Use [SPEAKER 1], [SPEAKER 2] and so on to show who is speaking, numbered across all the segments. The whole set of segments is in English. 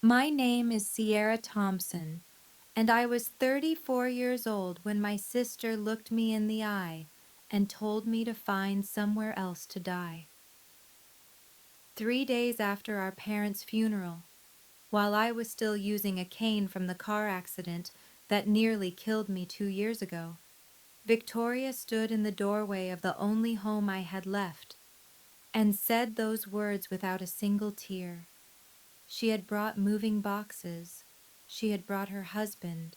[SPEAKER 1] My name is Sierra Thompson, and I was 34 years old when my sister looked me in the eye and told me to find somewhere else to die. 3 days after our parents' funeral, while I was still using a cane from the car accident that nearly killed me 2 years ago, Victoria stood in the doorway of the only home I had left and said those words without a single tear. She had brought moving boxes, she had brought her husband,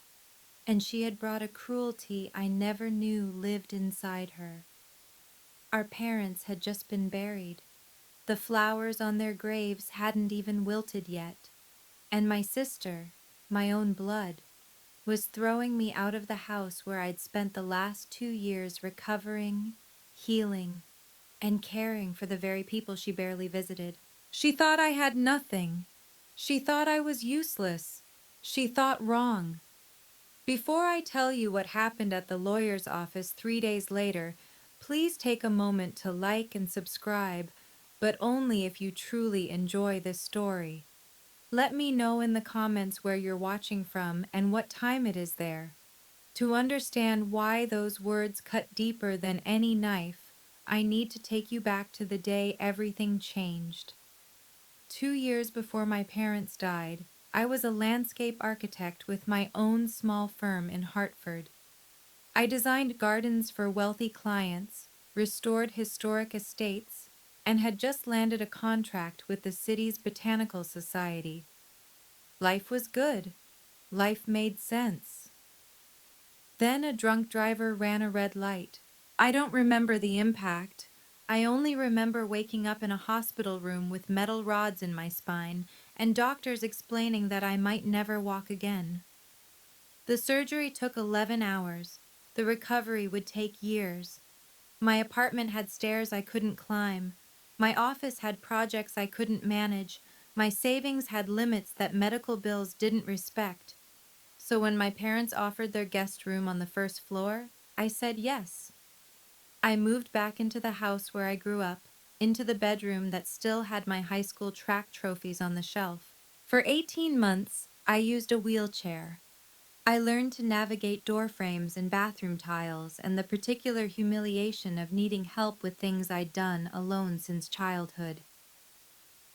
[SPEAKER 1] and she had brought a cruelty I never knew lived inside her. Our parents had just been buried. The flowers on their graves hadn't even wilted yet, and my sister, my own blood, was throwing me out of the house where I'd spent the last 2 years recovering, healing, and caring for the very people she barely visited. She thought I had nothing. She thought I was useless. She thought wrong. Before I tell you what happened at the lawyer's office 3 days later, please take a moment to like and subscribe, but only if you truly enjoy this story. Let me know in the comments where you're watching from and what time it is there. To understand why those words cut deeper than any knife, I need to take you back to the day everything changed. 2 years before my parents died, I was a landscape architect with my own small firm in Hartford. I designed gardens for wealthy clients, restored historic estates, and had just landed a contract with the city's botanical society. Life was good. Life made sense. Then a drunk driver ran a red light. I don't remember the impact. I only remember waking up in a hospital room with metal rods in my spine and doctors explaining that I might never walk again. The surgery took 11 hours. The recovery would take years. My apartment had stairs I couldn't climb. My office had projects I couldn't manage. My savings had limits that medical bills didn't respect. So when my parents offered their guest room on the first floor, I said yes. I moved back into the house where I grew up, into the bedroom that still had my high school track trophies on the shelf. For 18 months, I used a wheelchair. I learned to navigate door frames and bathroom tiles and the particular humiliation of needing help with things I'd done alone since childhood.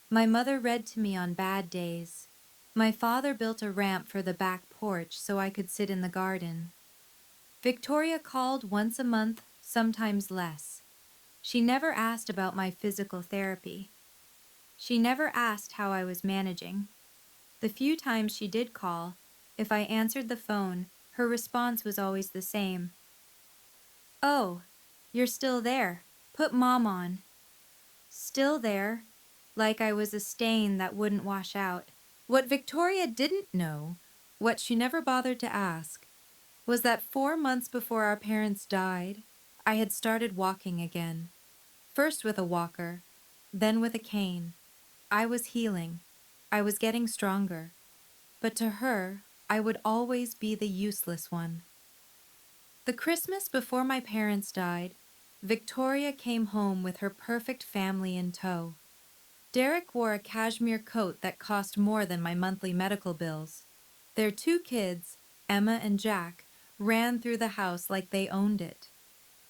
[SPEAKER 1] My mother read to me on bad days. My father built a ramp for the back porch so I could sit in the garden. Victoria called once a month, sometimes less. She never asked about my physical therapy. She never asked how I was managing. The few times she did call, if I answered the phone, her response was always the same. "Oh, you're still there. Put Mom on." Still there, like I was a stain that wouldn't wash out. What Victoria didn't know, what she never bothered to ask, was that 4 months before our parents died, I had started walking again. First with a walker, then with a cane. I was healing. I was getting stronger. But to her, I would always be the useless one. The Christmas before my parents died, Victoria came home with her perfect family in tow. Derek wore a cashmere coat that cost more than my monthly medical bills. Their 2 kids, Emma and Jack, ran through the house like they owned it.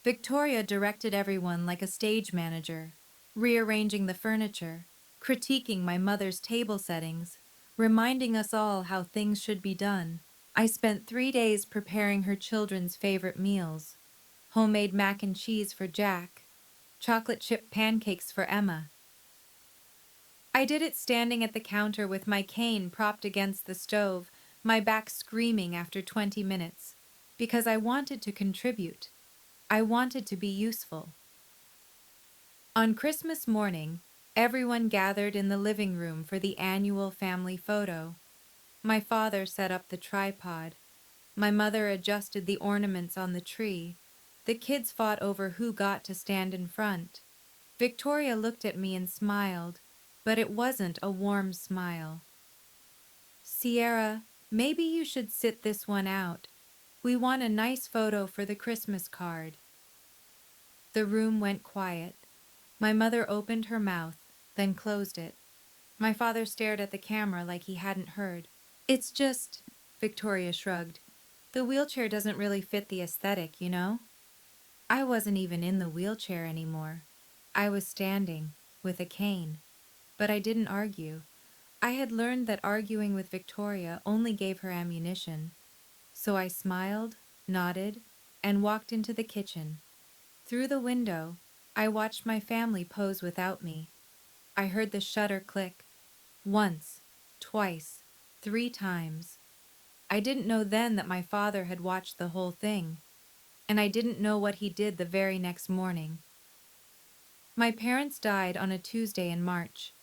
[SPEAKER 1] Victoria directed everyone like a stage manager, rearranging the furniture, critiquing my mother's table settings, reminding us all how things should be done. I spent 3 days preparing her children's favorite meals: homemade mac and cheese for Jack, chocolate chip pancakes for Emma. I did it standing at the counter with my cane propped against the stove, my back screaming after 20 minutes, because I wanted to contribute. I wanted to be useful. On Christmas morning, everyone gathered in the living room for the annual family photo. My father set up the tripod. My mother adjusted the ornaments on the tree. The kids fought over who got to stand in front. Victoria looked at me and smiled, but it wasn't a warm smile. "Sierra, maybe you should sit this one out. We want a nice photo for the Christmas card." The room went quiet. My mother opened her mouth, then closed it. My father stared at the camera like he hadn't heard. It's just, Victoria shrugged. The wheelchair doesn't really fit the aesthetic, you know? I wasn't even in the wheelchair anymore. I was standing, with a cane. But I didn't argue. I had learned that arguing with Victoria only gave her ammunition. So I smiled, nodded, and walked into the kitchen. Through the window, I watched my family pose without me. I heard the shutter click. Once, twice, 3 times. I didn't know then that my father had watched the whole thing, and I didn't know what he did the very next morning. My parents died on a Tuesday in March.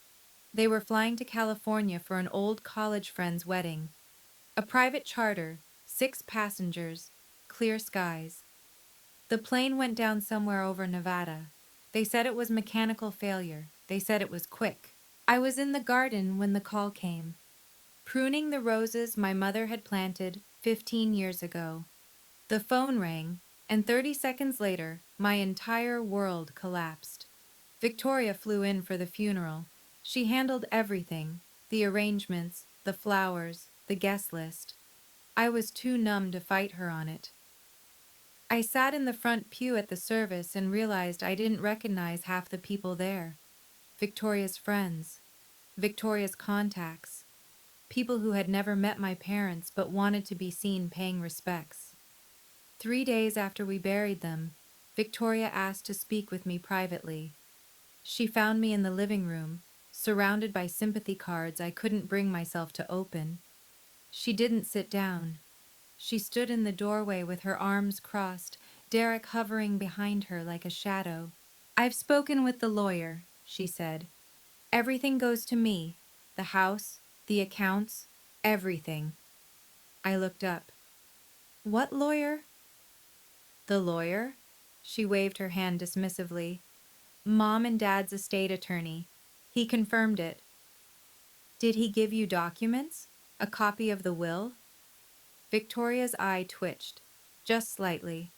[SPEAKER 1] They were flying to California for an old college friend's wedding. A private charter, 6 passengers, clear skies. The plane went down somewhere over Nevada. They said it was mechanical failure. They said it was quick. I was in the garden when the call came, pruning the roses my mother had planted 15 years ago. The phone rang, and 30 seconds later, my entire world collapsed. Victoria flew in for the funeral. She handled everything, the arrangements, the flowers, the guest list. I was too numb to fight her on it. I sat in the front pew at the service and realized I didn't recognize half the people there. Victoria's friends, Victoria's contacts, people who had never met my parents but wanted to be seen paying respects. 3 days after we buried them, Victoria asked to speak with me privately. She found me in the living room, surrounded by sympathy cards I couldn't bring myself to open. She didn't sit down. She stood in the doorway with her arms crossed, Derek hovering behind her like a shadow. "I've spoken with the lawyer," she said. "Everything goes to me. The house, the accounts, everything." I looked up. "What lawyer?" "The lawyer?" She waved her hand dismissively. "Mom and Dad's estate attorney. He confirmed it." "Did he give you documents? A copy of the will?" Victoria's eye twitched, just slightly.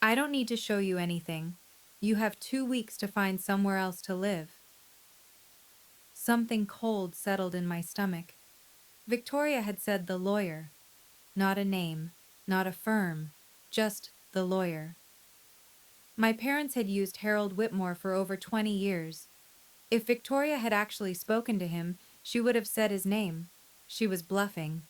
[SPEAKER 1] "I don't need to show you anything. You have 2 weeks to find somewhere else to live." Something cold settled in my stomach. Victoria had said the lawyer. Not a name, not a firm, just the lawyer. My parents had used Harold Whitmore for over 20 years. If Victoria had actually spoken to him, she would have said his name. She was bluffing.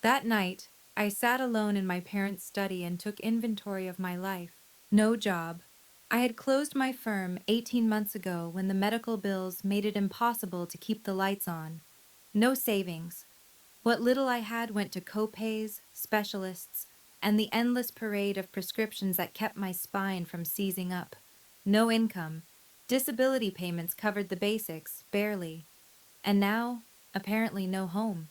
[SPEAKER 1] That night, I sat alone in my parents' study and took inventory of my life. No job. I had closed my firm 18 months ago when the medical bills made it impossible to keep the lights on. No savings. What little I had went to co-pays, specialists, and the endless parade of prescriptions that kept my spine from seizing up. No income. Disability payments covered the basics, barely. And now, apparently no home.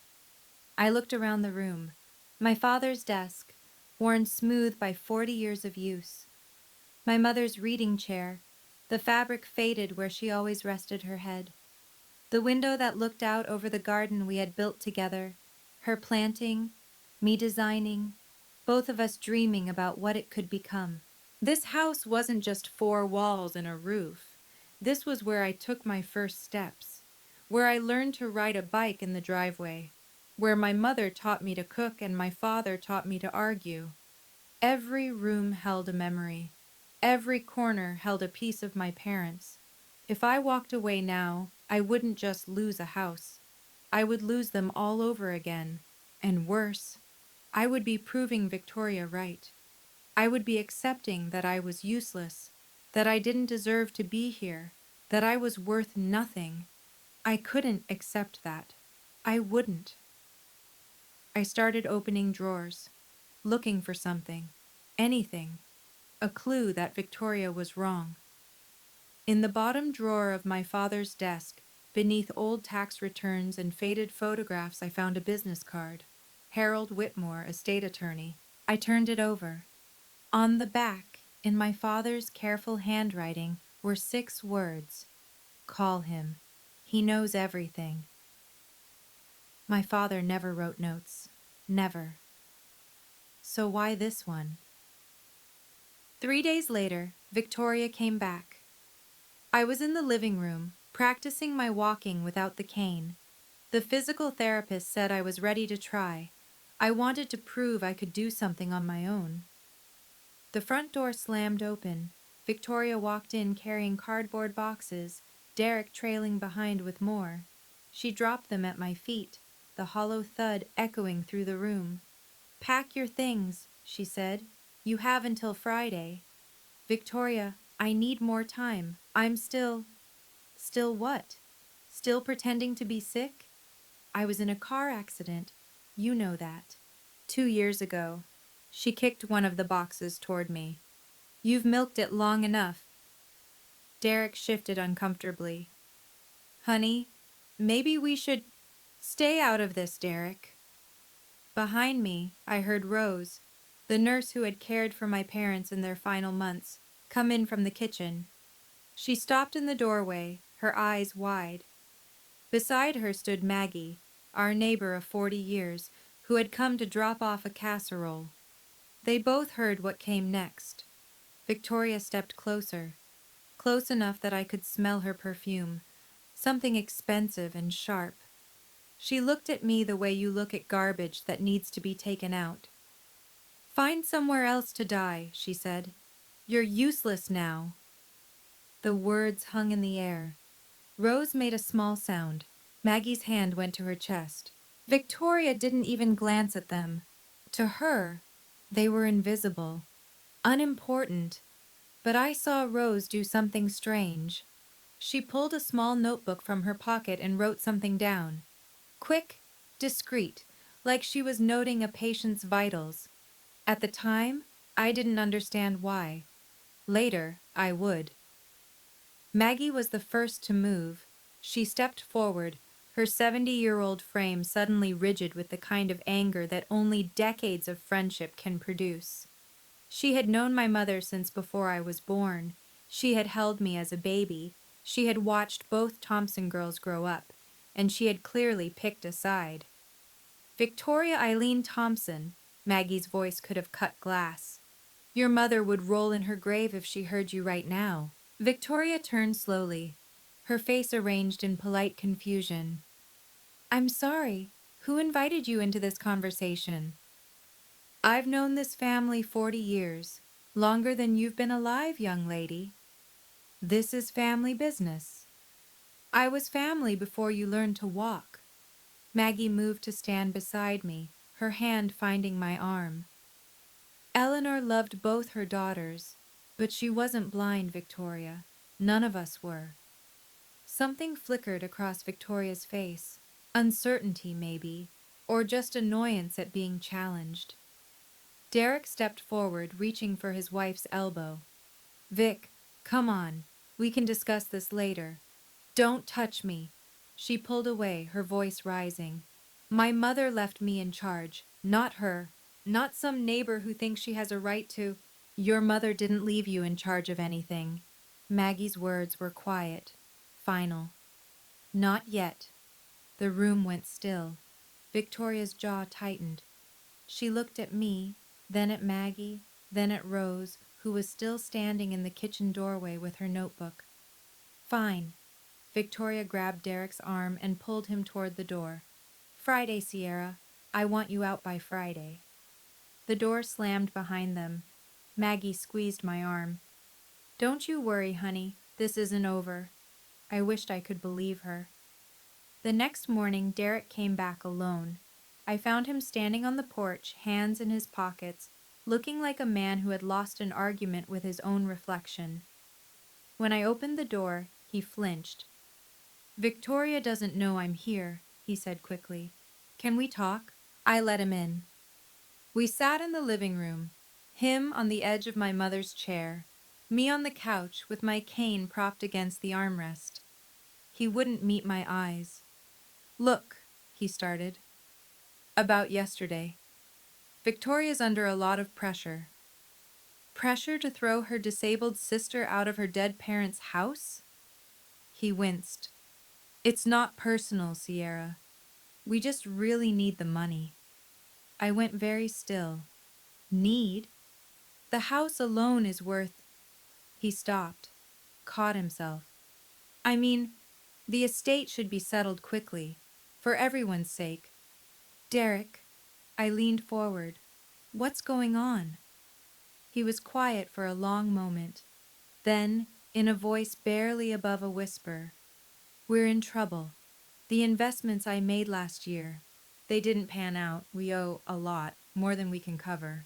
[SPEAKER 1] I looked around the room. My father's desk, worn smooth by 40 years of use. My mother's reading chair, the fabric faded where she always rested her head. The window that looked out over the garden we had built together, her planting, me designing, both of us dreaming about what it could become. This house wasn't just 4 walls and a roof. This was where I took my first steps, where I learned to ride a bike in the driveway, where my mother taught me to cook and my father taught me to argue. Every room held a memory. Every corner held a piece of my parents. If I walked away now, I wouldn't just lose a house. I would lose them all over again. And worse, I would be proving Victoria right. I would be accepting that I was useless, that I didn't deserve to be here, that I was worth nothing. I couldn't accept that. I wouldn't. I started opening drawers, looking for something, anything, a clue that Victoria was wrong. In the bottom drawer of my father's desk, beneath old tax returns and faded photographs, I found a business card. Harold Whitmore, estate attorney. I turned it over. On the back, in my father's careful handwriting, were 6 words. Call him. He knows everything. My father never wrote notes. Never. So why this one? 3 days later, Victoria came back. I was in the living room, practicing my walking without the cane. The physical therapist said I was ready to try. I wanted to prove I could do something on my own. The front door slammed open. Victoria walked in carrying cardboard boxes, Derek trailing behind with more. She dropped them at my feet, the hollow thud echoing through the room. "Pack your things," she said. "You have until Friday." "Victoria, I need more time. I'm still—" "Still what? Still pretending to be sick? I was in a car accident. You know that. 2 years ago." She kicked one of the boxes toward me. "You've milked it long enough." Derek shifted uncomfortably. "Honey, maybe we should—" "Stay out of this, Derek." Behind me, I heard Rose, the nurse who had cared for my parents in their final months, come in from the kitchen. She stopped in the doorway, her eyes wide. Beside her stood Maggie, our neighbor of 40 years, who had come to drop off a casserole. They both heard what came next. Victoria stepped closer, close enough that I could smell her perfume, something expensive and sharp. She looked at me the way you look at garbage that needs to be taken out. "Find somewhere else to die," she said. "You're useless now." The words hung in the air. Rose made a small sound. Maggie's hand went to her chest. Victoria didn't even glance at them. To her, they were invisible, unimportant. But I saw Rose do something strange. She pulled a small notebook from her pocket and wrote something down. Quick, discreet, like she was noting a patient's vitals. At the time, I didn't understand why. Later, I would. Maggie was the first to move. She stepped forward, her 70-year-old frame suddenly rigid with the kind of anger that only decades of friendship can produce. She had known my mother since before I was born. She had held me as a baby. She had watched both Thompson girls grow up, and she had clearly picked a side. "Victoria Eileen Thompson," Maggie's voice could have cut glass. "Your mother would roll in her grave if she heard you right now." Victoria turned slowly, her face arranged in polite confusion. "I'm sorry. Who invited you into this conversation?" "I've known this family 40 years, longer than you've been alive, young lady. This is family business. I was family before you learned to walk." Maggie moved to stand beside me, her hand finding my arm. "Eleanor loved both her daughters, but she wasn't blind, Victoria. None of us were." Something flickered across Victoria's face. Uncertainty, maybe, or just annoyance at being challenged. Derek stepped forward, reaching for his wife's elbow. "Vic, come on. We can discuss this later." "Don't touch me." She pulled away, her voice rising. "My mother left me in charge, not her. Not some neighbor who thinks she has a right to—" "Your mother didn't leave you in charge of anything." Maggie's words were quiet, final. "Not yet." The room went still. Victoria's jaw tightened. She looked at me, then at Maggie, then at Rose, who was still standing in the kitchen doorway with her notebook. "Fine." Victoria grabbed Derek's arm and pulled him toward the door. "Friday, Sierra. I want you out by Friday." The door slammed behind them. Maggie squeezed my arm. "Don't you worry, honey. This isn't over." I wished I could believe her. The next morning, Derek came back alone. I found him standing on the porch, hands in his pockets, looking like a man who had lost an argument with his own reflection. When I opened the door, he flinched. "Victoria doesn't know I'm here," he said quickly. "Can we talk?" I let him in. We sat in the living room, him on the edge of my mother's chair, me on the couch with my cane propped against the armrest. He wouldn't meet my eyes. "Look," he started. "About yesterday. Victoria's under a lot of pressure." "Pressure to throw her disabled sister out of her dead parents' house?" He winced. "It's not personal, Sierra. We just really need the money." I went very still. "Need? The house alone is worth—" He stopped, caught himself. "I mean, The estate should be settled quickly, for everyone's sake. Derek, I leaned forward. What's going on? He was quiet for a long moment. Then, in a voice barely above a whisper, we're in trouble. The investments I made last year, they didn't pan out. We owe a lot, more than we can cover.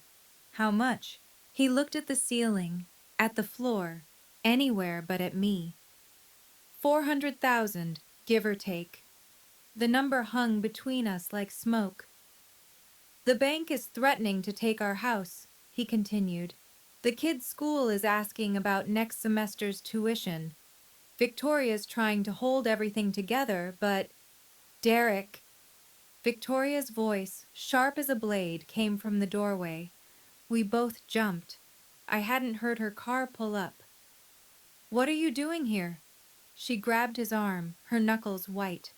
[SPEAKER 1] How much? He looked at the ceiling, at the floor, anywhere but at me. 400,000, give or take. The number hung between us like smoke. The bank is threatening to take our house, he continued. The kids' school is asking about next semester's tuition. Victoria's trying to hold everything together, but Derek. Victoria's voice, sharp as a blade, came from the doorway. We both jumped. I hadn't heard her car pull up. What are you doing here? She grabbed his arm, her knuckles white.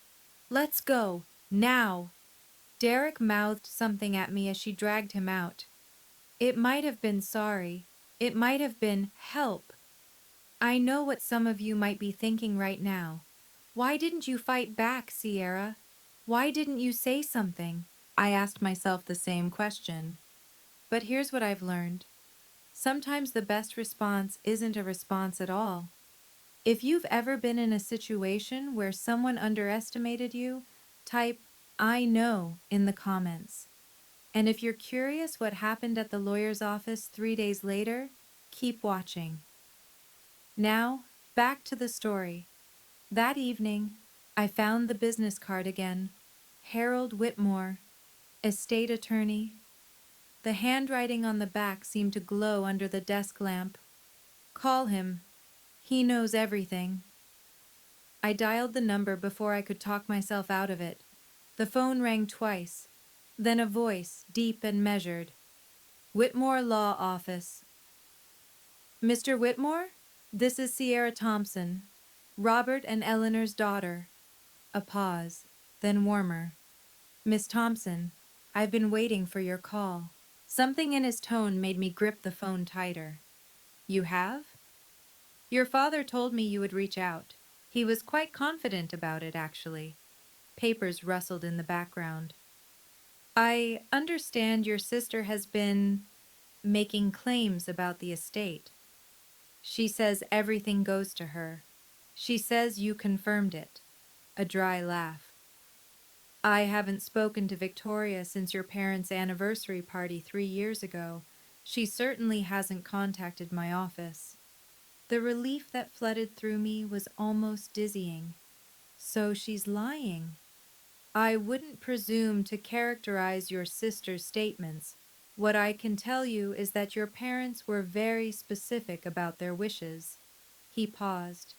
[SPEAKER 1] Let's go, now. Derek mouthed something at me as she dragged him out. It might have been sorry. It might have been help. I know what some of you might be thinking right now. Why didn't you fight back, Sierra? Why didn't you say something? I asked myself the same question. But here's what I've learned. Sometimes the best response isn't a response at all. If you've ever been in a situation where someone underestimated you, type "I know" in the comments. And if you're curious what happened at the lawyer's office 3 days later, keep watching. Now, back to the story. That evening, I found the business card again. Harold Whitmore, estate attorney. The handwriting on the back seemed to glow under the desk lamp. Call him. He knows everything. I dialed the number before I could talk myself out of it. The phone rang twice. Then a voice, deep and measured. Whitmore Law Office. Mr. Whitmore? This is Sierra Thompson, Robert and Eleanor's daughter. A pause, then warmer. Miss Thompson, I've been waiting for your call. Something in his tone made me grip the phone tighter. You have? Your father told me you would reach out. He was quite confident about it, actually. Papers rustled in the background. I understand your sister has been making claims about the estate. She says everything goes to her. She says you confirmed it. A dry laugh. I haven't spoken to Victoria since your parents' anniversary party 3 years ago. She certainly hasn't contacted my office. The relief that flooded through me was almost dizzying. So she's lying. I wouldn't presume to characterize your sister's statements. What I can tell you is that your parents were very specific about their wishes. He paused.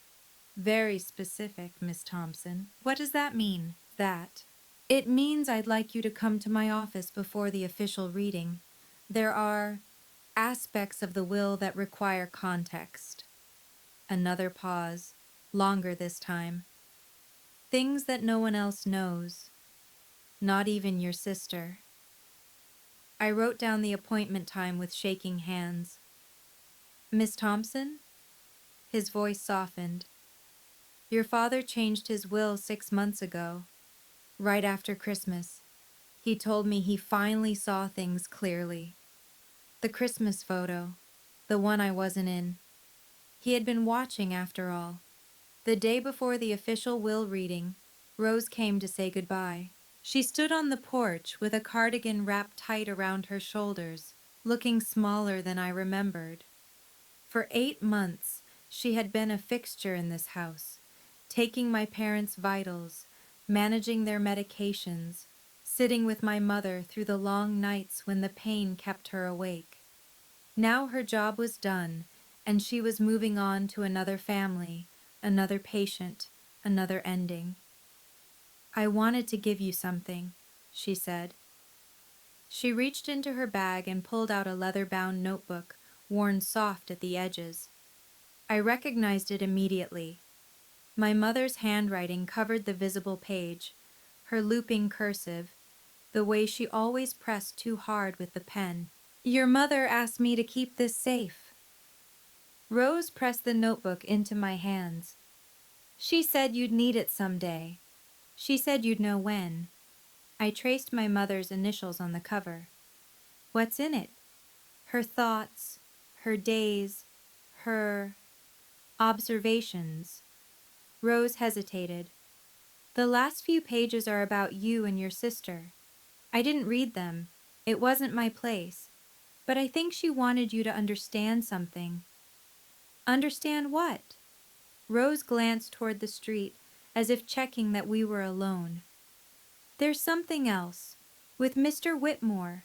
[SPEAKER 1] Very specific, Miss Thompson. What does that mean, that? It means I'd like you to come to my office before the official reading. There are aspects of the will that require context. Another pause, longer this time. Things that no one else knows, not even your sister. I wrote down the appointment time with shaking hands. Miss Thompson? His voice softened. Your father changed his will 6 months ago, right after Christmas. He told me he finally saw things clearly. The Christmas photo, the one I wasn't in. He had been watching after all. The day before the official will reading, Rose came to say goodbye. She stood on the porch with a cardigan wrapped tight around her shoulders, looking smaller than I remembered. For 8 months, she had been a fixture in this house, taking my parents' vitals, managing their medications, sitting with my mother through the long nights when the pain kept her awake. Now her job was done, and she was moving on to another family, another patient, another ending. I wanted to give you something, she said. She reached into her bag and pulled out a leather-bound notebook, worn soft at the edges. I recognized it immediately. My mother's handwriting covered the visible page, her looping cursive, the way she always pressed too hard with the pen. Your mother asked me to keep this safe. Rose pressed the notebook into my hands. She said you'd need it someday. She said you'd know when. I traced my mother's initials on the cover. What's in it? Her thoughts, her days, her observations. Rose hesitated. The last few pages are about you and your sister. I didn't read them. It wasn't my place. But I think she wanted you to understand something. Understand what? Rose glanced toward the street, as if checking that we were alone. There's something else. With Mr. Whitmore.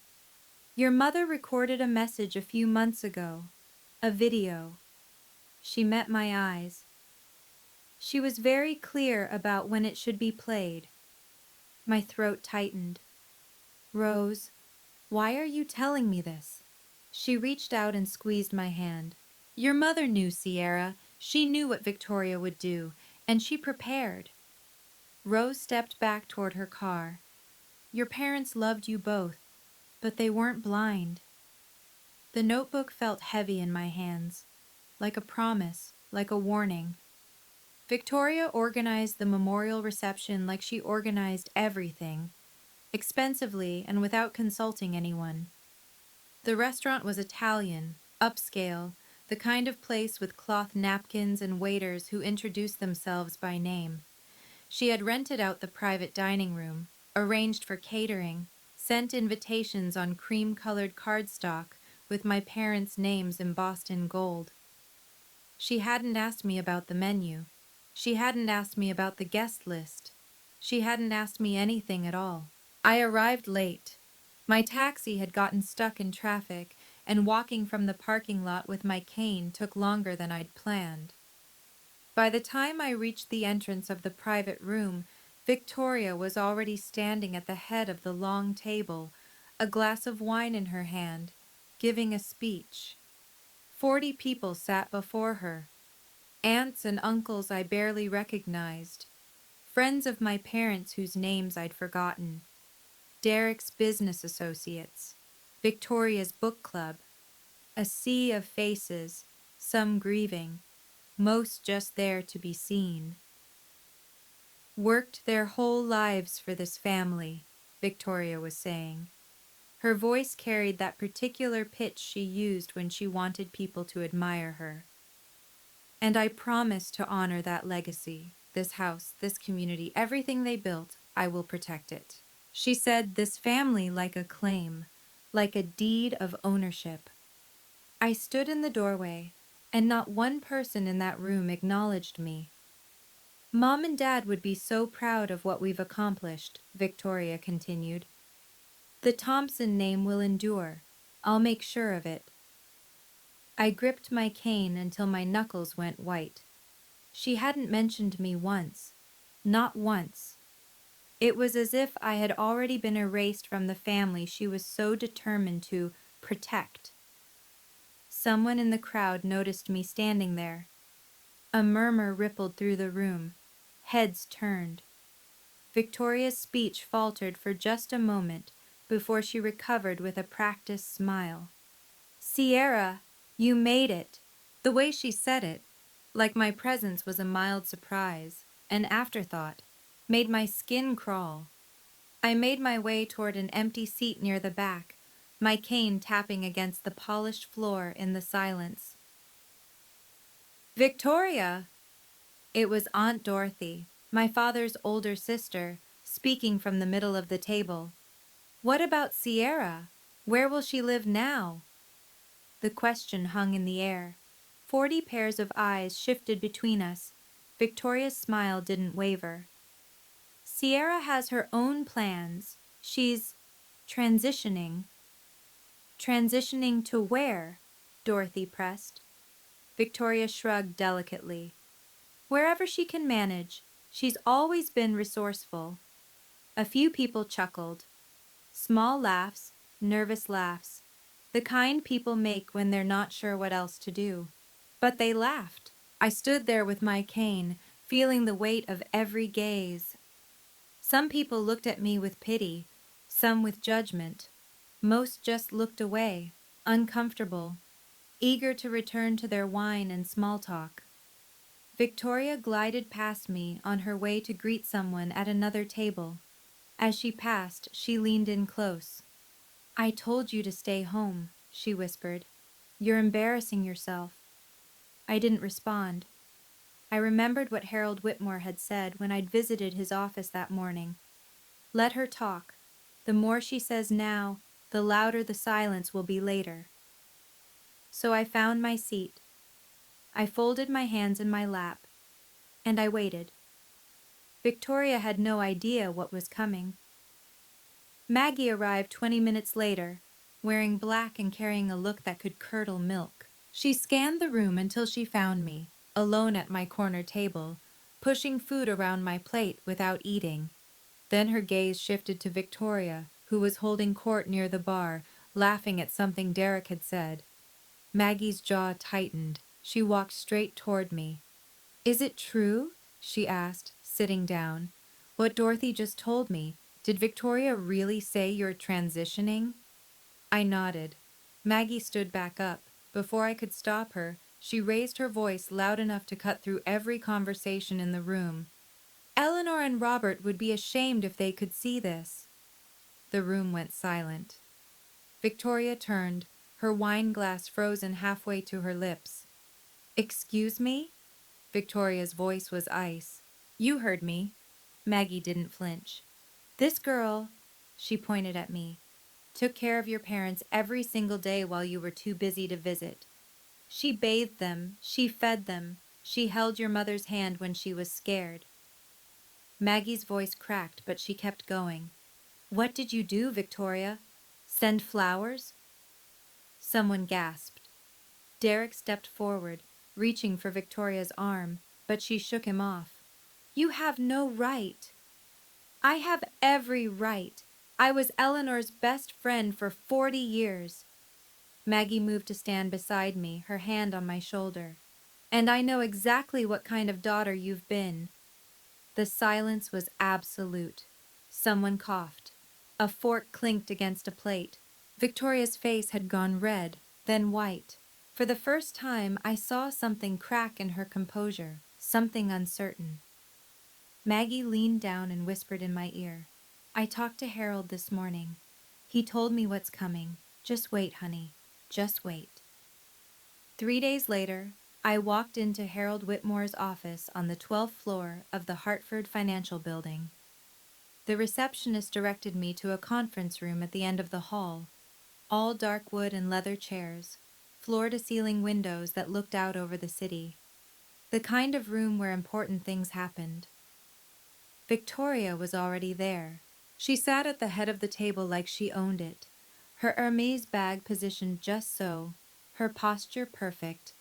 [SPEAKER 1] Your mother recorded a message a few months ago. A video. She met my eyes. She was very clear about when it should be played. My throat tightened. Rose, why are you telling me this? She reached out and squeezed my hand. Your mother knew, Sierra. She knew what Victoria would do, and she prepared. Rose stepped back toward her car. Your parents loved you both, but they weren't blind. The notebook felt heavy in my hands, like a promise, like a warning. Victoria organized the memorial reception like she organized everything, expensively and without consulting anyone. The restaurant was Italian, upscale, the kind of place with cloth napkins and waiters who introduced themselves by name. She had rented out the private dining room, arranged for catering, sent invitations on cream-colored cardstock with my parents' names embossed in gold. She hadn't asked me about the menu. She hadn't asked me about the guest list. She hadn't asked me anything at all. I arrived late. My taxi had gotten stuck in traffic, and walking from the parking lot with my cane took longer than I'd planned. By the time I reached the entrance of the private room, Victoria was already standing at the head of the long table, a glass of wine in her hand, giving a speech. 40 people sat before her. Aunts and uncles I barely recognized. Friends of my parents whose names I'd forgotten. Derek's business associates. Victoria's book club. A sea of faces, some grieving, most just there to be seen. Worked their whole lives for this family, Victoria was saying. Her voice carried that particular pitch she used when she wanted people to admire her. And I promise to honor that legacy, this house, this community, everything they built, I will protect it. She said this family like a claim, like a deed of ownership. I stood in the doorway, and not one person in that room acknowledged me. Mom and Dad would be so proud of what we've accomplished, Victoria continued. The Thompson name will endure. I'll make sure of it. I gripped my cane until my knuckles went white. She hadn't mentioned me once. Not once. It was as if I had already been erased from the family she was so determined to protect. Someone in the crowd noticed me standing there. A murmur rippled through the room. Heads turned. Victoria's speech faltered for just a moment before she recovered with a practiced smile. Sierra, you made it. The way she said it, like my presence was a mild surprise, an afterthought, made my skin crawl. I made my way toward an empty seat near the back, my cane tapping against the polished floor in the silence. Victoria! It was Aunt Dorothy, my father's older sister, speaking from the middle of the table. What about Sierra? Where will she live now? The question hung in the air. 40 pairs of eyes shifted between us. Victoria's smile didn't waver. Sierra has her own plans. She's transitioning. Transitioning to where? Dorothy pressed. Victoria shrugged delicately. Wherever she can manage. She's always been resourceful. A few people chuckled. Small laughs, nervous laughs. The kind people make when they're not sure what else to do. But they laughed. I stood there with my cane, feeling the weight of every gaze. Some people looked at me with pity, some with judgment. Most just looked away, uncomfortable, eager to return to their wine and small talk. Victoria glided past me on her way to greet someone at another table. As she passed, she leaned in close. "I told you to stay home," she whispered. "You're embarrassing yourself." I didn't respond. I remembered what Harold Whitmore had said when I'd visited his office that morning. Let her talk. The more she says now, the louder the silence will be later. So I found my seat. I folded my hands in my lap, and I waited. Victoria had no idea what was coming. Maggie arrived 20 minutes later, wearing black and carrying a look that could curdle milk. She scanned the room until she found me, alone at my corner table, pushing food around my plate without eating. Then her gaze shifted to Victoria, who was holding court near the bar, laughing at something Derek had said. Maggie's jaw tightened. She walked straight toward me. "Is it true?" she asked, sitting down. "What Dorothy just told me. Did Victoria really say you're transitioning?" I nodded. Maggie stood back up. Before I could stop her, she raised her voice loud enough to cut through every conversation in the room. "Eleanor and Robert would be ashamed if they could see this." The room went silent. Victoria turned, her wine glass frozen halfway to her lips. "Excuse me?" Victoria's voice was ice. "You heard me." Maggie didn't flinch. "This girl," she pointed at me, "took care of your parents every single day while you were too busy to visit. She bathed them, she fed them, she held your mother's hand when she was scared." Maggie's voice cracked, but she kept going. "What did you do, Victoria? Send flowers?" Someone gasped. Derek stepped forward, reaching for Victoria's arm, but she shook him off. "You have no right." "I have every right. I was Eleanor's best friend for 40 years. Maggie moved to stand beside me, her hand on my shoulder. "And I know exactly what kind of daughter you've been." The silence was absolute. Someone coughed. A fork clinked against a plate. Victoria's face had gone red, then white. For the first time, I saw something crack in her composure, something uncertain. Maggie leaned down and whispered in my ear, "I talked to Harold this morning. He told me what's coming. Just wait, honey. Just wait." 3 days later, I walked into Harold Whitmore's office on the 12th floor of the Hartford Financial Building. The receptionist directed me to a conference room at the end of the hall, all dark wood and leather chairs, floor-to-ceiling windows that looked out over the city. The kind of room where important things happened. Victoria was already there. She sat at the head of the table like she owned it, her Hermes bag positioned just so, her posture perfect.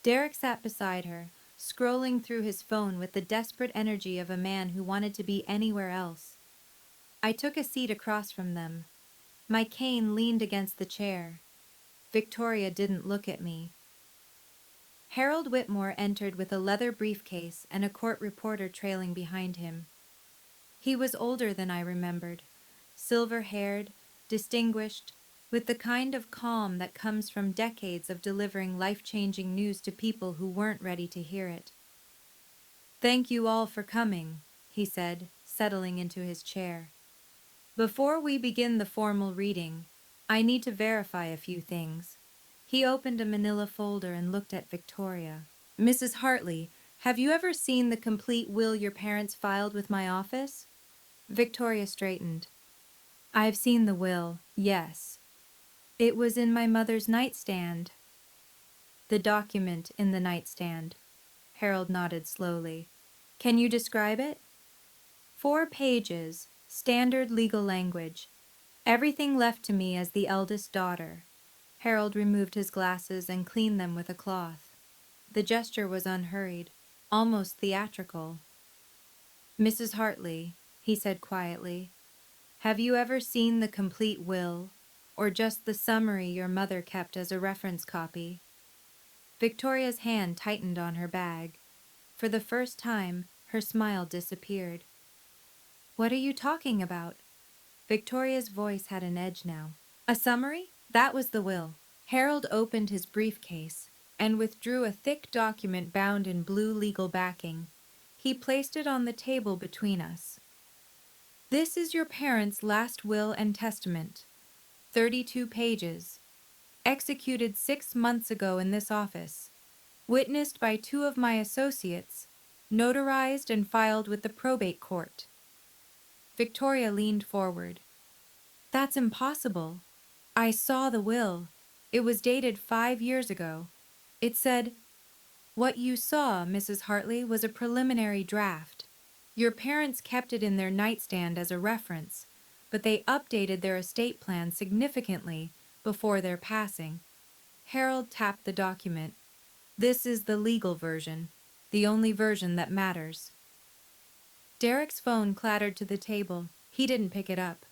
[SPEAKER 1] Derek sat beside her, scrolling through his phone with the desperate energy of a man who wanted to be anywhere else. I took a seat across from them. My cane leaned against the chair. Victoria didn't look at me. Harold Whitmore entered with a leather briefcase and a court reporter trailing behind him. He was older than I remembered, silver-haired, distinguished, with the kind of calm that comes from decades of delivering life-changing news to people who weren't ready to hear it. "Thank you all for coming," he said, settling into his chair. "Before we begin the formal reading, I need to verify a few things." He opened a manila folder and looked at Victoria. "Mrs. Hartley, have you ever seen the complete will your parents filed with my office?" Victoria straightened. "I've seen the will, yes. It was in my mother's nightstand." "The document in the nightstand." Harold nodded slowly. "Can you describe it?" 4 pages, standard legal language. Everything left to me as the eldest daughter. Harold removed his glasses and cleaned them with a cloth. The gesture was unhurried, almost theatrical. "Mrs. Hartley," he said quietly, "have you ever seen the complete will, or just the summary your mother kept as a reference copy?" Victoria's hand tightened on her bag. For the first time, her smile disappeared. "What are you talking about?" Victoria's voice had an edge now. "A summary? That was the will." Harold opened his briefcase. and withdrew a thick document bound in blue legal backing. He placed it on the table between us. This is your parents' last will and testament. 32 pages. Executed 6 months ago in this office. Witnessed by 2 of my associates. Notarized and filed with the probate court. Victoria leaned forward. That's impossible. I saw the will. It was dated 5 years ago. It said, "What you saw, Mrs. Hartley, was a preliminary draft. Your parents kept it in their nightstand as a reference, but they updated their estate plan significantly before their passing." Harold tapped the document. "This is the legal version, the only version that matters." Derek's phone clattered to the table. He didn't pick it up.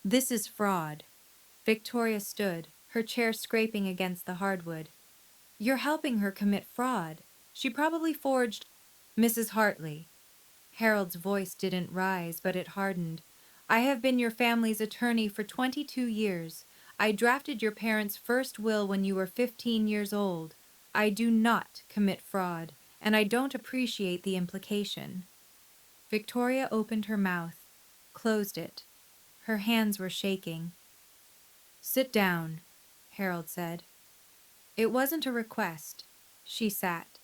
[SPEAKER 1] "This is fraud." Victoria stood, her chair scraping against the hardwood. "You're helping her commit fraud. She probably forged—" "Mrs. Hartley." Harold's voice didn't rise, but it hardened. "I have been your family's attorney for 22 years. I drafted your parents' first will when you were 15 years old. I do not commit fraud, and I don't appreciate the implication." Victoria opened her mouth, closed it. Her hands were shaking. "Sit down," Harold said. It wasn't a request. She sat.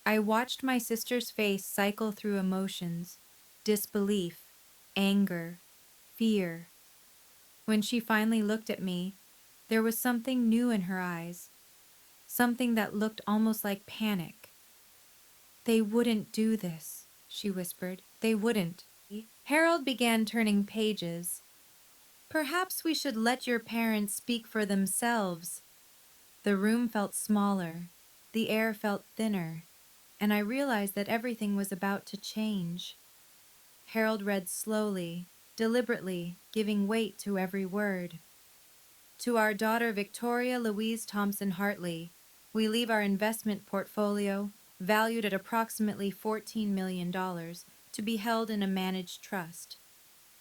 [SPEAKER 1] I watched my sister's face cycle through emotions, disbelief, anger, fear. When she finally looked at me, there was something new in her eyes, something that looked almost like panic. "They wouldn't do this," she whispered. "They wouldn't." Harold began turning pages. "Perhaps we should let your parents speak for themselves." The room felt smaller, the air felt thinner, and I realized that everything was about to change. Harold read slowly, deliberately, giving weight to every word. "To our daughter Victoria Louise Thompson Hartley, we leave our investment portfolio, valued at approximately $14 million, to be held in a managed trust.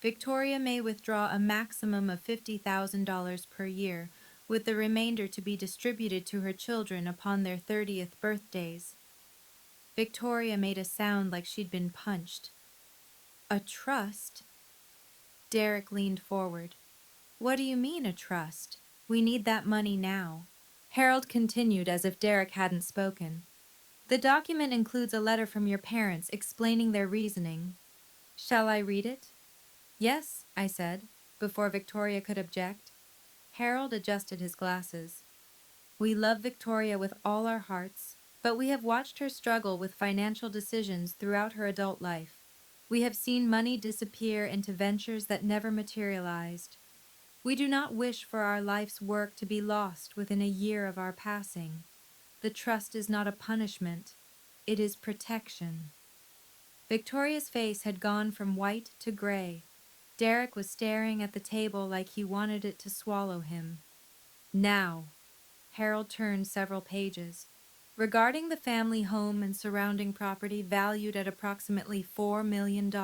[SPEAKER 1] Victoria may withdraw a maximum of $50,000 per year, with the remainder to be distributed to her children upon their 30th birthdays." Victoria made a sound like she'd been punched. "A trust?" Derek leaned forward. "What do you mean, a trust? We need that money now." Harold continued as if Derek hadn't spoken. "The document includes a letter from your parents explaining their reasoning. Shall I read it?" "Yes," I said, before Victoria could object. Harold adjusted his glasses. "We love Victoria with all our hearts, but we have watched her struggle with financial decisions throughout her adult life. We have seen money disappear into ventures that never materialized. We do not wish for our life's work to be lost within a year of our passing. The trust is not a punishment. It is protection." Victoria's face had gone from white to gray. Derek was staring at the table like he wanted it to swallow him. "Now," Harold turned several pages. "Regarding the family home and surrounding property valued at approximately $4 million.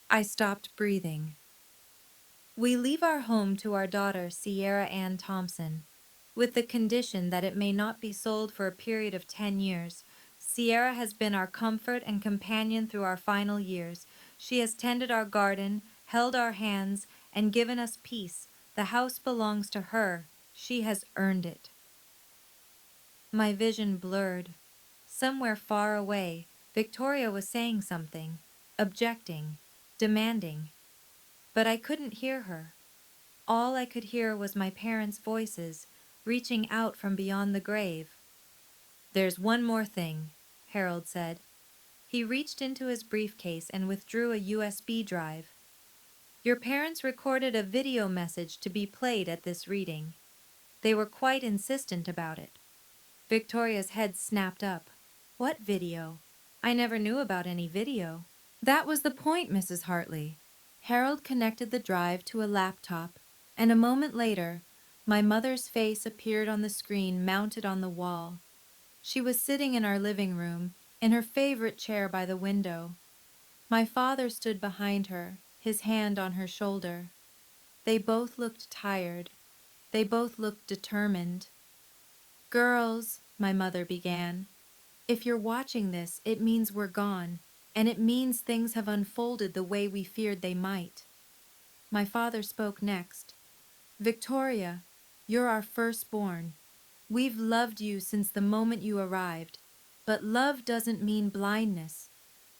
[SPEAKER 1] I stopped breathing. "We leave our home to our daughter, Sierra Ann Thompson, with the condition that it may not be sold for a period of 10 years. Sierra has been our comfort and companion through our final years. She has tended our garden, held our hands, and given us peace. The house belongs to her. She has earned it." My vision blurred. Somewhere far away, Victoria was saying something, objecting, demanding. But I couldn't hear her. All I could hear was my parents' voices, reaching out from beyond the grave. "There's one more thing," Harold said. He reached into his briefcase and withdrew a USB drive. "Your parents recorded a video message to be played at this reading. They were quite insistent about it." Victoria's head snapped up. "What video? I never knew about any video." "That was the point, Mrs. Hartley." Harold connected the drive to a laptop, and a moment later, my mother's face appeared on the screen mounted on the wall. She was sitting in our living room, in her favorite chair by the window. My father stood behind her, his hand on her shoulder. They both looked tired. They both looked determined. "Girls," my mother began. If you're watching this, it means we're gone, and it means things have unfolded the way we feared they might. My father spoke next. Victoria, you're our firstborn. We've loved you since the moment you arrived, but love doesn't mean blindness.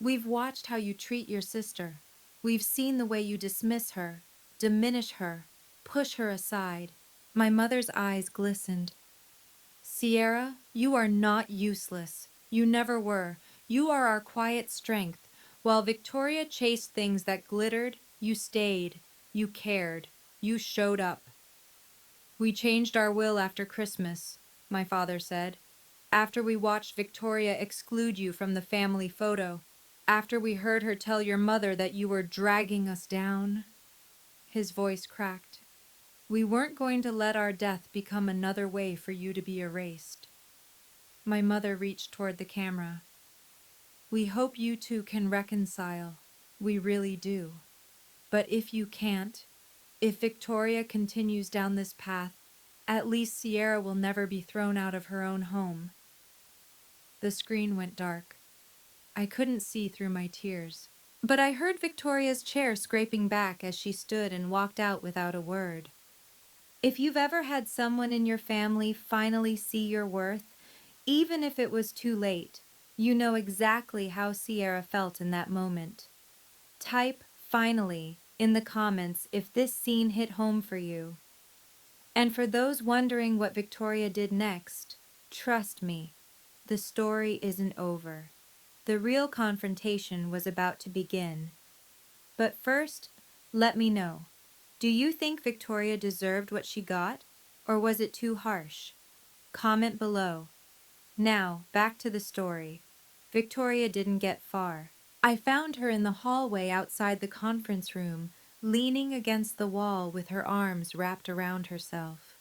[SPEAKER 1] We've watched how you treat your sister. We've seen the way you dismiss her, diminish her, push her aside. My mother's eyes glistened. Sierra, you are not useless. You never were. You are our quiet strength. While Victoria chased things that glittered, you stayed. You cared. You showed up. We changed our will after Christmas, my father said. After we watched Victoria exclude you from the family photo. After we heard her tell your mother that you were dragging us down. His voice cracked. We weren't going to let our death become another way for you to be erased. My mother reached toward the camera. We hope you two can reconcile. We really do. But if you can't, if Victoria continues down this path, at least Sierra will never be thrown out of her own home. The screen went dark. I couldn't see through my tears. But I heard Victoria's chair scraping back as she stood and walked out without a word. If you've ever had someone in your family finally see your worth, even if it was too late, you know exactly how Sierra felt in that moment. Type "finally" in the comments if this scene hit home for you. And for those wondering what Victoria did next, trust me, the story isn't over. The real confrontation was about to begin. But first, let me know. Do you think Victoria deserved what she got, or was it too harsh? Comment below. Now, back to the story. Victoria didn't get far. I found her in the hallway outside the conference room, leaning against the wall with her arms wrapped around herself.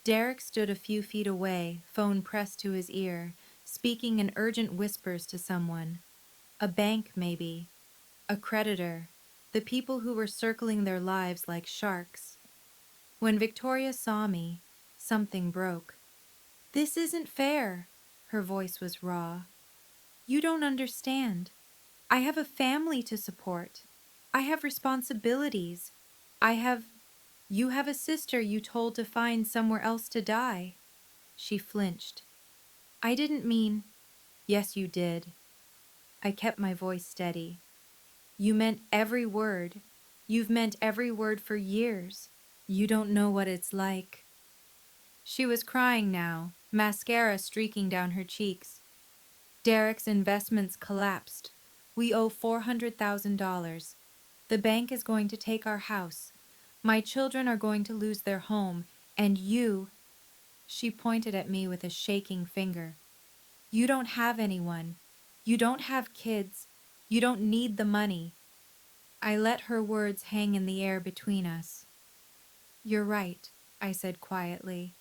[SPEAKER 1] Derek stood a few feet away, phone pressed to his ear, speaking in urgent whispers to someone. A bank, maybe. A creditor. The people who were circling their lives like sharks. When Victoria saw me, something broke. This isn't fair. Her voice was raw. You don't understand. I have a family to support. I have responsibilities. You have a sister you told to find somewhere else to die. She flinched. I didn't mean. Yes, you did. I kept my voice steady. You meant every word. You've meant every word for years. You don't know what it's like. She was crying now, mascara streaking down her cheeks. Derek's investments collapsed. We owe $400,000. The bank is going to take our house. My children are going to lose their home, and you... She pointed at me with a shaking finger. You don't have anyone. You don't have kids. You don't need the money. I let her words hang in the air between us. You're right, I said quietly.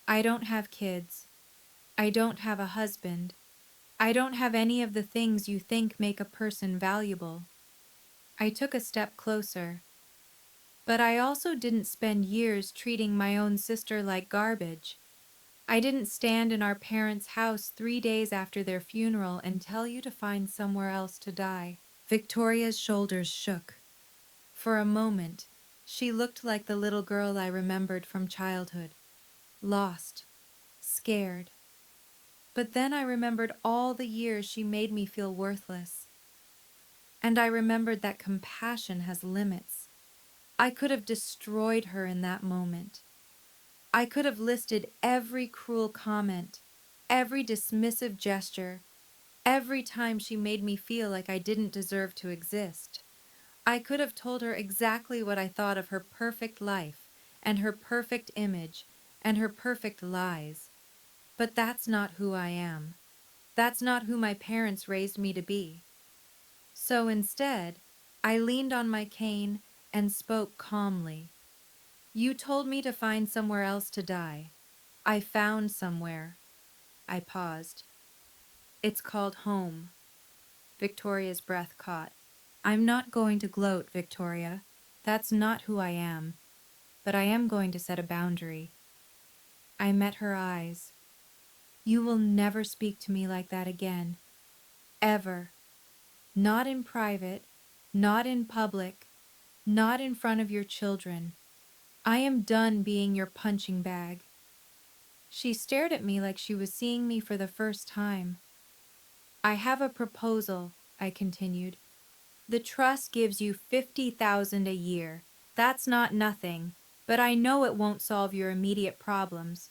[SPEAKER 1] I don't have kids. I don't have a husband. I don't have any of the things you think make a person valuable. I took a step closer. But I also didn't spend years treating my own sister like garbage. I didn't stand in our parents' house 3 days after their funeral and tell you to find somewhere else to die. Victoria's shoulders shook. For a moment, she looked like the little girl I remembered from childhood. Lost. Scared. But then I remembered all the years she made me feel worthless. And I remembered that compassion has limits. I could have destroyed her in that moment. I could have listed every cruel comment, every dismissive gesture, every time she made me feel like I didn't deserve to exist. I could have told her exactly what I thought of her perfect life, and her perfect image, and her perfect lies. But that's not who I am. That's not who my parents raised me to be. So instead, I leaned on my cane and spoke calmly. You told me to find somewhere else to die. I found somewhere. I paused. It's called home. Victoria's breath caught. I'm not going to gloat, Victoria. That's not who I am. But I am going to set a boundary. I met her eyes. You will never speak to me like that again. Ever. Not in private, not in public, not in front of your children. I am done being your punching bag. She stared at me like she was seeing me for the first time. I have a proposal, I continued. The trust gives you $50,000 a year. That's not nothing, but I know it won't solve your immediate problems.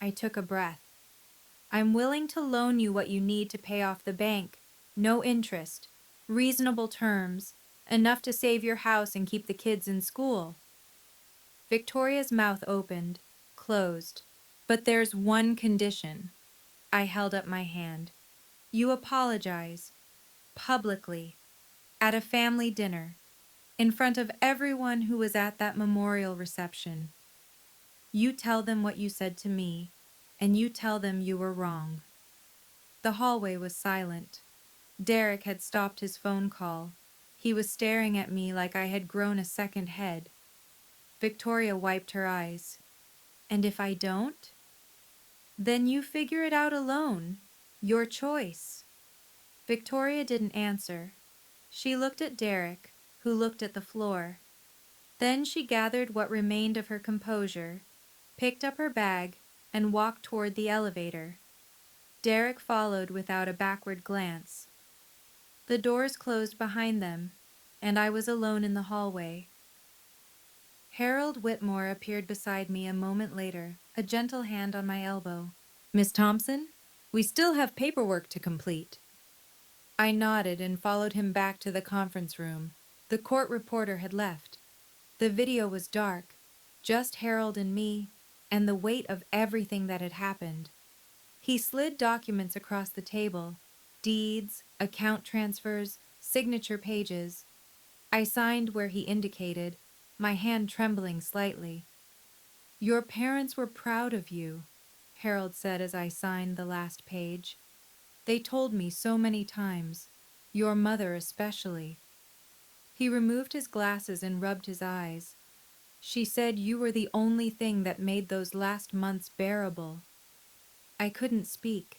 [SPEAKER 1] I took a breath. I'm willing to loan you what you need to pay off the bank. No interest. Reasonable terms. Enough to save your house and keep the kids in school. Victoria's mouth opened, closed. But there's one condition. I held up my hand. You apologize. Publicly. At a family dinner. In front of everyone who was at that memorial reception. You tell them what you said to me, and you tell them you were wrong. The hallway was silent. Derek had stopped his phone call. He was staring at me like I had grown a second head. Victoria wiped her eyes. And if I don't? Then you figure it out alone. Your choice. Victoria didn't answer. She looked at Derek, who looked at the floor. Then she gathered what remained of her composure, picked up her bag, and walked toward the elevator. Derek followed without a backward glance. The doors closed behind them, and I was alone in the hallway. Harold Whitmore appeared beside me a moment later, a gentle hand on my elbow. Miss Thompson, we still have paperwork to complete. I nodded and followed him back to the conference room. The court reporter had left. The video was dark, just Harold and me, and the weight of everything that had happened. He slid documents across the table, deeds, account transfers, signature pages. I signed where he indicated, my hand trembling slightly. Your parents were proud of you, Harold said as I signed the last page. They told me so many times, your mother especially. He removed his glasses and rubbed his eyes. She said you were the only thing that made those last months bearable. I couldn't speak.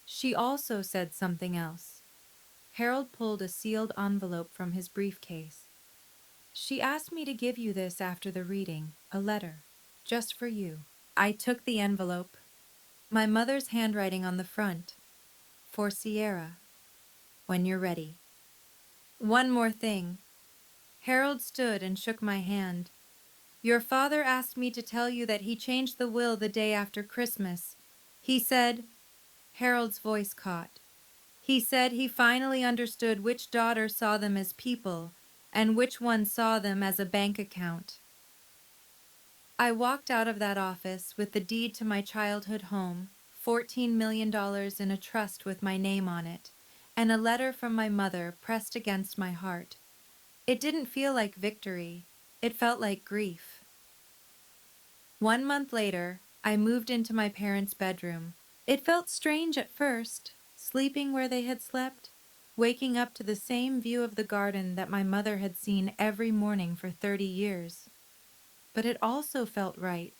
[SPEAKER 1] She also said something else. Harold pulled a sealed envelope from his briefcase. She asked me to give you this after the reading, a letter, just for you. I took the envelope. My mother's handwriting on the front. For Sierra. When you're ready. One more thing. Harold stood and shook my hand. Your father asked me to tell you that he changed the will the day after Christmas. He said, Harold's voice caught. He said he finally understood which daughter saw them as people and which one saw them as a bank account. I walked out of that office with the deed to my childhood home, $14 million in a trust with my name on it, and a letter from my mother pressed against my heart. It didn't feel like victory. It felt like grief. 1 month later, I moved into my parents' bedroom. It felt strange at first, sleeping where they had slept, waking up to the same view of the garden that my mother had seen every morning for 30 years. But it also felt right,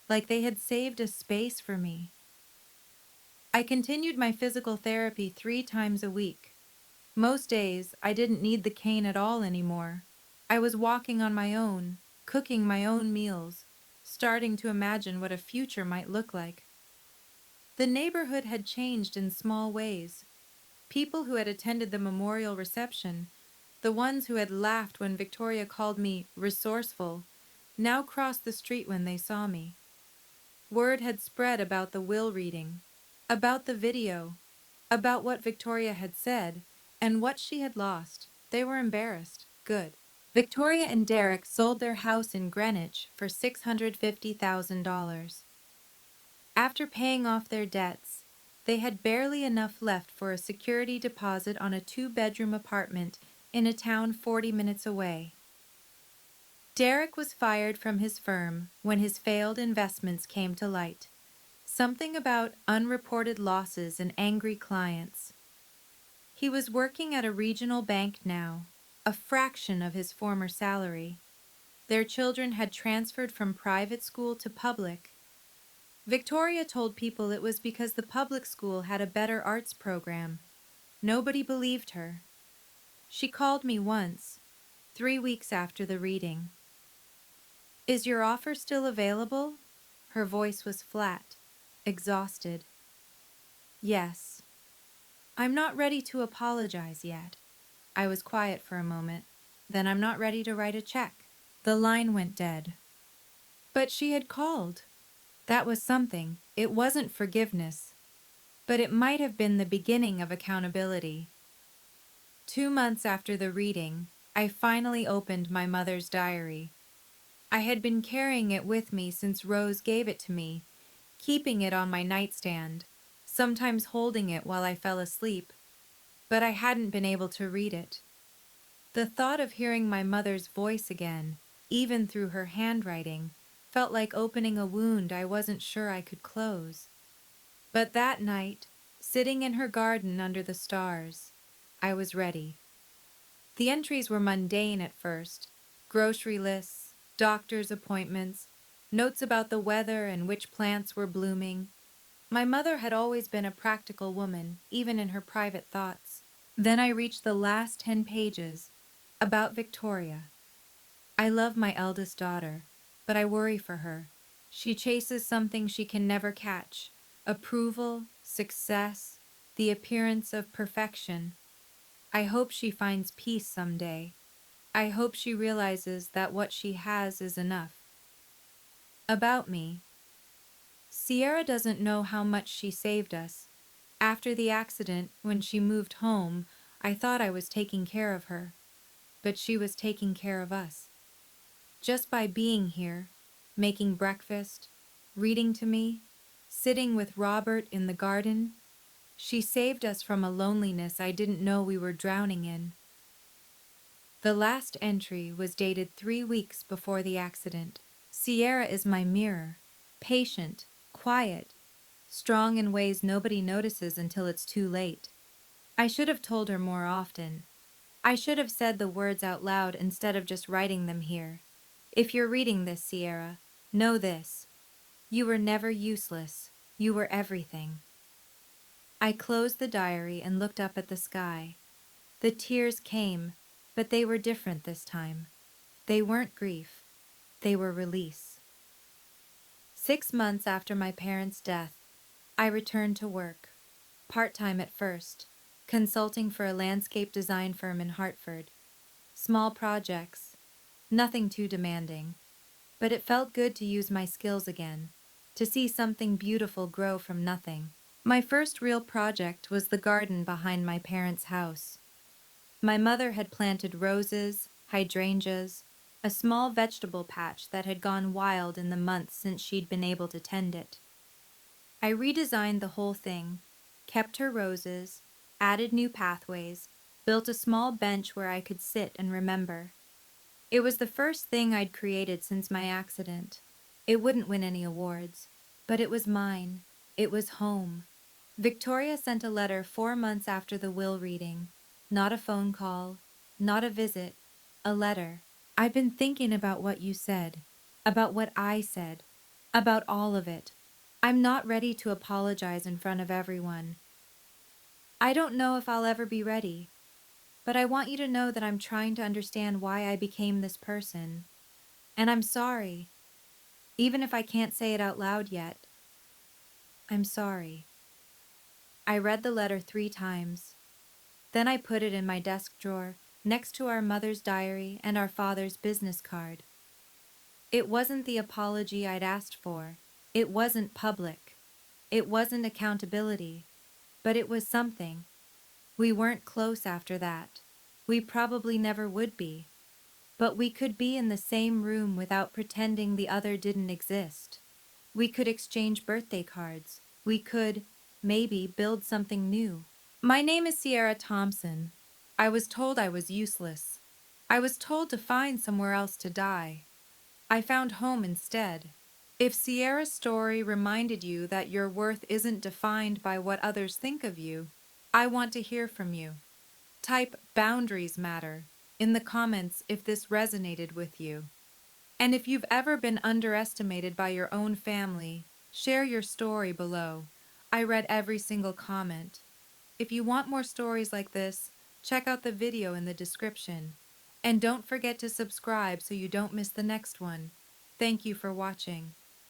[SPEAKER 1] like they had saved a space for me. I continued my physical therapy 3 times a week. Most days, I didn't need the cane at all anymore. I was walking on my own, cooking my own meals, starting to imagine what a future might look like. The neighborhood had changed in small ways. People who had attended the memorial reception, the ones who had laughed when Victoria called me resourceful, now crossed the street when they saw me. Word had spread about the will reading, about the video, about what Victoria had said, and what she had lost. They were embarrassed. Good. Victoria and Derek sold their house in Greenwich for $650,000. After paying off their debts, they had barely enough left for a security deposit on a 2-bedroom apartment in a town 40 minutes away. Derek was fired from his firm when his failed investments came to light. Something about unreported losses and angry clients. He was working at a regional bank now, a fraction of his former salary. Their children had transferred from private school to public. Victoria told people it was because the public school had a better arts program. Nobody believed her. She called me once, 3 weeks after the reading. "Is your offer still available?" Her voice was flat, exhausted. "Yes." "I'm not ready to apologize yet." I was quiet for a moment. "Then I'm not ready to write a check." The line went dead. But she had called. That was something. It wasn't forgiveness, but it might have been the beginning of accountability. 2 months after the reading, I finally opened my mother's diary. I had been carrying it with me since Rose gave it to me, keeping it on my nightstand, sometimes holding it while I fell asleep, but I hadn't been able to read it. The thought of hearing my mother's voice again, even through her handwriting, felt like opening a wound I wasn't sure I could close. But that night, sitting in her garden under the stars, I was ready. The entries were mundane at first: grocery lists, doctor's appointments, notes about the weather and which plants were blooming. My mother had always been a practical woman, even in her private thoughts. Then I reached the last 10 pages, about Victoria. "I love my eldest daughter, but I worry for her. She chases something she can never catch: approval, success, the appearance of perfection. I hope she finds peace someday. I hope she realizes that what she has is enough." About me, Sierra doesn't know how much she saved us. After the accident, when she moved home, I thought I was taking care of her, but she was taking care of us. Just by being here, making breakfast, reading to me, sitting with Robert in the garden, she saved us from a loneliness I didn't know we were drowning in. The last entry was dated 3 weeks before the accident. "Sierra is my mirror, patient, quiet, strong in ways nobody notices until it's too late." I should have told her more often. I should have said the words out loud instead of just writing them here. If you're reading this, Sierra, know this: you were never useless. You were everything. I closed the diary and looked up at the sky. The tears came, but they were different this time. They weren't grief. They were release. 6 months after my parents' death, I returned to work, part-time at first, consulting for a landscape design firm in Hartford. Small projects, nothing too demanding, but it felt good to use my skills again, to see something beautiful grow from nothing. My first real project was the garden behind my parents' house. My mother had planted roses, hydrangeas, a small vegetable patch that had gone wild in the months since she'd been able to tend it. I redesigned the whole thing, kept her roses, added new pathways, built a small bench where I could sit and remember. It was the first thing I'd created since my accident. It wouldn't win any awards, but it was mine. It was home. Victoria sent a letter 4 months after the will reading. Not a phone call, not a visit, a letter. "I've been thinking about what you said, about what I said, about all of it. I'm not ready to apologize in front of everyone. I don't know if I'll ever be ready, but I want you to know that I'm trying to understand why I became this person. And I'm sorry, even if I can't say it out loud yet. I'm sorry." I read the letter 3 times. Then I put it in my desk drawer, next to our mother's diary and our father's business card. It wasn't the apology I'd asked for. It wasn't public. It wasn't accountability. But it was something. We weren't close after that. We probably never would be. But we could be in the same room without pretending the other didn't exist. We could exchange birthday cards. We could, maybe, build something new. My name is Sierra Thompson. I was told I was useless. I was told to find somewhere else to die. I found home instead. If Sierra's story reminded you that your worth isn't defined by what others think of you, I want to hear from you. Type "boundaries matter" in the comments if this resonated with you. And if you've ever been underestimated by your own family, Share your story below. I read every single comment. If you want more stories like this, check out the video in the description. And don't forget to subscribe so you don't miss the next one. Thank you for watching.